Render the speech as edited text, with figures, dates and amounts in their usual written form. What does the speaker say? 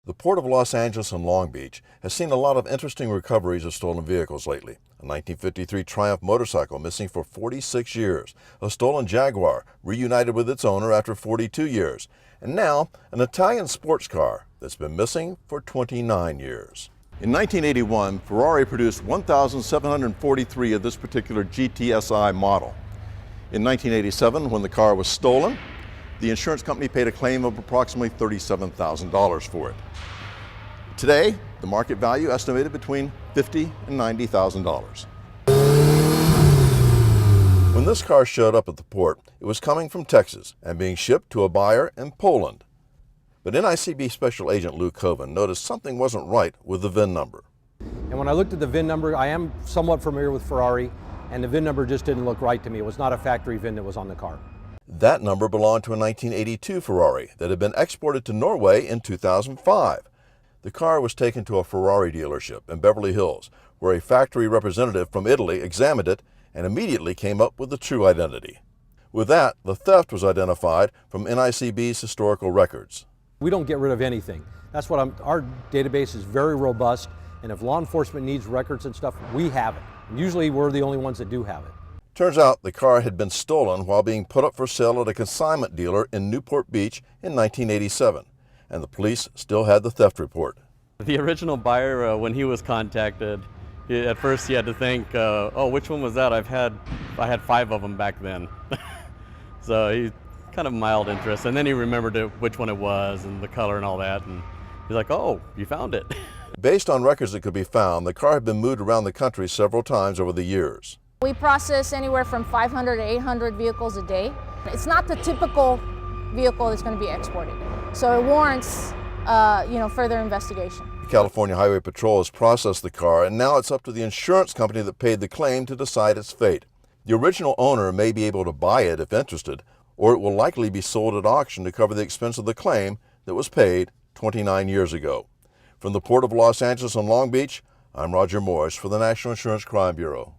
The Port of Los Angeles and Long Beach has seen a lot of interesting recoveries of stolen vehicles lately. A 1953 Triumph motorcycle missing for 46 years, a stolen Jaguar reunited with its owner after 42 years, and now an Italian sports car that's been missing for 29 years. In 1981, Ferrari produced 1,743 of this particular GTSI model. In 1987, when the car was stolen, the insurance company paid a claim of approximately $37,000 for it. Today, the market value estimated between $50,000 and $90,000. When this car showed up at the port, it was coming from Texas and being shipped to a buyer in Poland. But NICB Special Agent Lou Coven noticed something wasn't right with the VIN number. And when I looked at the VIN number, I am somewhat familiar with Ferrari, and the VIN number just didn't look right to me. It was not a factory VIN that was on the car. That number belonged to a 1982 Ferrari that had been exported to Norway in 2005. The car was taken to a Ferrari dealership in Beverly Hills, where a factory representative from Italy examined it and immediately came up with the true identity. With that, the theft was identified from NICB's historical records. We don't get rid of anything. That's what our database is very robust, and if law enforcement needs records and stuff, we have it. And usually we're the only ones that do have it. Turns out the car had been stolen while being put up for sale at a consignment dealer in Newport Beach in 1987, and the police still had the theft report. The original buyer, when he was contacted, at first he had to think, oh, which one was that? I had 5 of them back then. So he kind of mild interest, and then he remembered which one it was and the color and all that, and he's like, oh, you found it. Based on records that could be found, the car had been moved around the country several times over the years. We process anywhere from 500 to 800 vehicles a day. It's not the typical vehicle that's going to be exported, so it warrants further investigation. The California Highway Patrol has processed the car, and now it's up to the insurance company that paid the claim to decide its fate. The original owner may be able to buy it if interested, or it will likely be sold at auction to cover the expense of the claim that was paid 29 years ago. From the Port of Los Angeles and Long Beach, I'm Roger Morris for the National Insurance Crime Bureau.